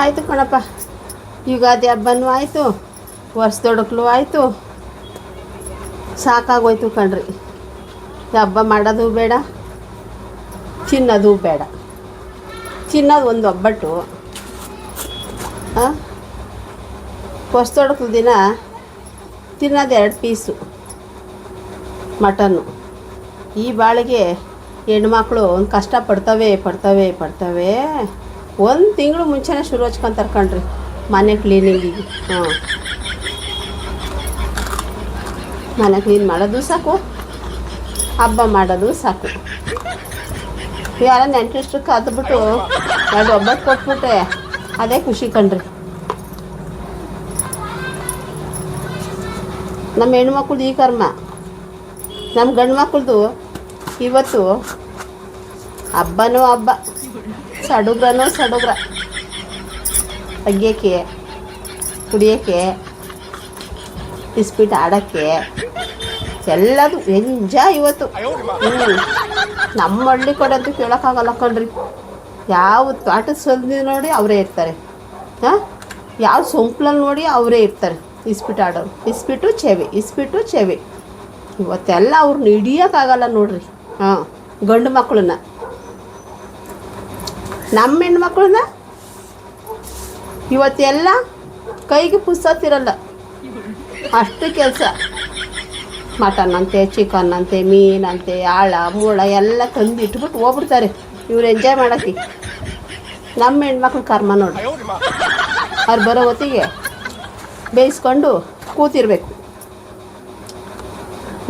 ಆಯಿತು ಕಣಪ್ಪ. ಯುಗಾದಿ ಹಬ್ಬನೂ ಆಯಿತು, ವರ್ಷದೊಡಕಲು ಆಯಿತು, ಸಾಕಾಗೋಯ್ತು ಕಣ್ರಿ. ಹಬ್ಬ ಮಾಡೋದು ಬೇಡ, ತಿನ್ನೋದು ಬೇಡ. ತಿನ್ನೋದು ಒಂದು ಒಬ್ಬಟ್ಟು, ವರ್ಷದೊಡಕಲು ದಿನ ತಿನ್ನೋದು 2 ಪೀಸು ಮಟನ್ನು. ಈ ಬಾಳಿಗೆ ಹೆಣ್ಮಕ್ಳು ಒಂದು ಕಷ್ಟ ಪಡ್ತವೆ. 1 ತಿಂಗಳು ಮುಂಚೆನೇ ಶುರು ಹಚ್ಕೊತಾರೆ ಕಣ್ರಿ ಮನೆ ಕ್ಲೀನಿಂಗಿಗೆ. ಮನೆ ಕ್ಲೀನ್ ಮಾಡೋದು ಸಾಕು, ಹಬ್ಬ ಮಾಡೋದು ಸಾಕು. ಯಾರ ನೆಂಟರಿಷ್ಟು ಕದ್ಬಿಟ್ಟು 2 ಒಬ್ಬಟ್ಟು ಕೊಟ್ಬಿಟ್ಟೆ, ಅದೇ ಖುಷಿ ಕಣ್ರಿ. ನಮ್ಮ ಹೆಣ್ಮಕ್ಳದ್ದು ಈ ಕರ್ಮ. ನಮ್ಮ ಗಂಡು ಮಕ್ಳದ್ದು ಇವತ್ತು ಹಬ್ಬನೂ ಹಬ್ಬ, ಸಡುಗ್ರನೋ ಸಡುಗ್ರ. ಅಗ್ಯೋಕ್ಕೆ, ಕುಡಿಯೋಕ್ಕೆ, ಇಸ್ಪೀಟ್ ಆಡೋಕ್ಕೆ ಎಲ್ಲದು ಎಂಜಾಯ್ ಇವತ್ತು. ನಮ್ಮ ಹಳ್ಳಿ ಕಡೆ ಅಂತೂ ಕೇಳೋಕ್ಕಾಗಲ್ಲ ಕಣ್ರಿ. ಯಾವ ತೋಟದ ಸಂದಿ ನೋಡಿ ಅವರೇ ಇರ್ತಾರೆ, ಯಾವ ಸೊಂಪ್ಲಲ್ಲಿ ನೋಡಿ ಅವರೇ ಇರ್ತಾರೆ ಇಸ್ಪೀಟ್ ಆಡೋರು. ಇಸ್ಪೀಟು ಚೆವಿ ಇವತ್ತೆಲ್ಲ ಅವ್ರನ್ನ ಹಿಡಿಯೋಕ್ಕಾಗಲ್ಲ ನೋಡ್ರಿ. ಗಂಡು ಮಕ್ಕಳನ್ನ, ನಮ್ಮ ಹೆಣ್ಮಕ್ಳನ್ನ ಇವತ್ತೆಲ್ಲ ಕೈಗೆ ಪುಸ್ತತಿರಲ್ಲ, ಅಷ್ಟು ಕೆಲಸ. ಮಟನ್ ಅಂತೆ, ಚಿಕನ್ ಅಂತೆ, ಮೀನಂತೆ, ಆಳ ಮೂಳ ಎಲ್ಲ ತಂದು ಇಟ್ಬಿಟ್ಟು ಹೋಗ್ಬಿಡ್ತಾರೆ ಇವ್ರು ಎಂಜಾಯ್ ಮಾಡೋಕ್ಕೆ. ನಮ್ಮ ಹೆಣ್ಮಕ್ಳು ಕರ್ಮ ನೋಡಿ, ಅವ್ರು ಬರೋ ಹೊತ್ತಿಗೆ ಬೇಯಿಸ್ಕೊಂಡು ಕೂತಿರ್ಬೇಕು.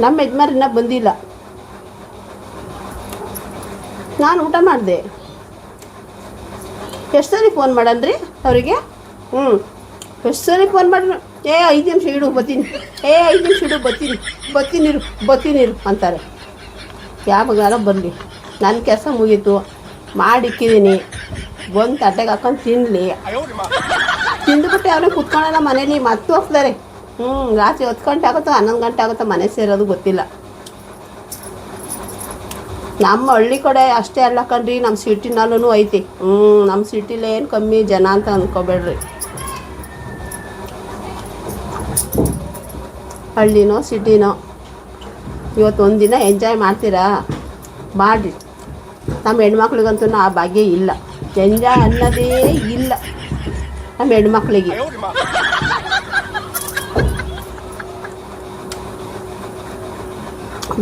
ನಮ್ಮ ಯಜಮಾನ್ರಿನ್ನ ಬಂದಿಲ್ಲ. ನಾನು ಊಟ ಮಾಡಿದೆ. ಎಷ್ಟು ಸರಿ ಫೋನ್ ಮಾಡನ್ರಿ ಅವರಿಗೆ? ಎಷ್ಟು ಸರಿ ಫೋನ್ ಮಾಡ್ರಿ. 5 ನಿಮಿಷ ಇಡು ಬರ್ತೀನಿ, 5 ನಿಮಿಷ ಇಡು ಬರ್ತೀನಿರು ಅಂತಾರೆ. ಯಾವಾಗಾರ ಬರಲಿ, ನನ್ನ ಕೆಲಸ ಮುಗೀತು, ಮಾಡಿಕ್ಕಿದ್ದೀನಿ, ಒಂದು ತಟ್ಟೆಗೆ ಹಾಕೊಂಡು ತಿನ್ನಲಿ. ತಿಂದುಬಿಟ್ಟು ಅವ್ರನ್ನ ಕುತ್ಕೊಳ್ಳೋಣ ಮನೇಲಿ, ಮತ್ತೆ ಹೋಗ್ತಾರೆ. ರಾತ್ರಿ 10 ಗಂಟೆ ಆಗುತ್ತೋ 11 ಗಂಟೆ ಆಗುತ್ತೋ ಮನೆ ಸೇರೋದು ಗೊತ್ತಿಲ್ಲ. ನಮ್ಮ ಹಳ್ಳಿ ಕಡೆ ಅಷ್ಟೇ ಅಲ್ಲ ಕಣ್ರಿ, ನಮ್ಮ ಸಿಟಿನಲ್ಲೂ ಐತಿ. ನಮ್ಮ ಸಿಟಿಲಿ ಏನು ಕಮ್ಮಿ ಜನ ಅಂತ ಅಂದ್ಕೋಬೇಡ್ರಿ. ಹಳ್ಳಿನೋ ಸಿಟಿನೋ ಇವತ್ತು ಒಂದಿನ ಎಂಜಾಯ್ ಮಾಡ್ತೀರಾ ಮಾಡಿರಿ. ನಮ್ಮ ಹೆಣ್ಮಕ್ಳಿಗಂತೂ ಆ ಭಾಗ್ಯ ಇಲ್ಲ, ಎಂಜಾಯ್ ಅನ್ನೋದೇ ಇಲ್ಲ ನಮ್ಮ ಹೆಣ್ಮಕ್ಳಿಗೆ.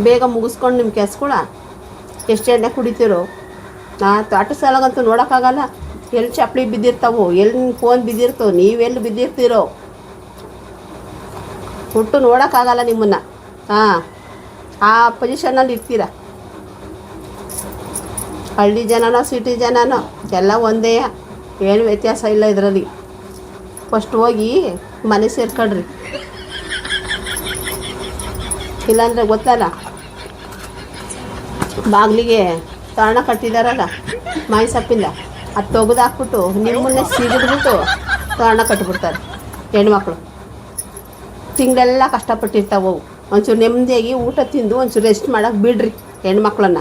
ಬೇಗ ಮುಗಿಸ್ಕೊಂಡು ನಿಮ್ಮ ಕೆಲಸಗಳ ಎಷ್ಟು ಎಣ್ಣೆ ಕುಡಿತೀರೋ. ತೋಟ ಸಾಲಾಗಂತೂ ನೋಡೋಕ್ಕಾಗಲ್ಲ, ಎಲ್ಲಿ ಚಪ್ಪಲಿ ಬಿದ್ದಿರ್ತಾವೋ, ಎಲ್ಲಿ ಫೋನ್ ಬಿದ್ದಿರ್ತೋ, ನೀವೆಲ್ಲಿ ಬಿದ್ದಿರ್ತೀರೋ ಒಟ್ಟು ನೋಡೋಕ್ಕಾಗಲ್ಲ ನಿಮ್ಮನ್ನು. ಆ ಪೊಸಿಷನಲ್ಲಿ ಇರ್ತೀರ. ಹಳ್ಳಿ ಜನನೋ ಸಿಟಿ ಜನನೋ ಎಲ್ಲ ಒಂದೇ, ಏನು ವ್ಯತ್ಯಾಸ ಇಲ್ಲ ಇದರಲ್ಲಿ. ಫಸ್ಟ್ ಹೋಗಿ ಮನೆ ಸೇರ್ಕೊಳ್ರಿ, ಇಲ್ಲಾಂದರೆ ಗೊತ್ತಲ್ಲ ಬಾಗಿಲಿಗೆ ತೋರಣ ಕಟ್ಟಿದಾರಲ್ಲ ಮಾಯಿ ಸೊಪ್ಪಿಂದ, ಅದು ತೆಗೆದು ಹಾಕ್ಬಿಟ್ಟು ನಿಮ್ಮನ್ನೇ ಸಿಗಿದ್ಬಿಟ್ಟು ತೋರಣ ಕಟ್ಟಿಬಿಡ್ತಾರೆ ಹೆಣ್ಮಕ್ಳು. ತಿಂಗಳೆಲ್ಲ ಕಷ್ಟಪಟ್ಟಿರ್ತಾವೆ. ಒಂಚೂರು ನೆಮ್ಮದಿಯಾಗಿ ಊಟ ತಿಂದು ಒಂಚೂರು ರೆಸ್ಟ್ ಮಾಡೋಕೆ ಬಿಡ್ರಿ ಹೆಣ್ಮಕ್ಳನ್ನ.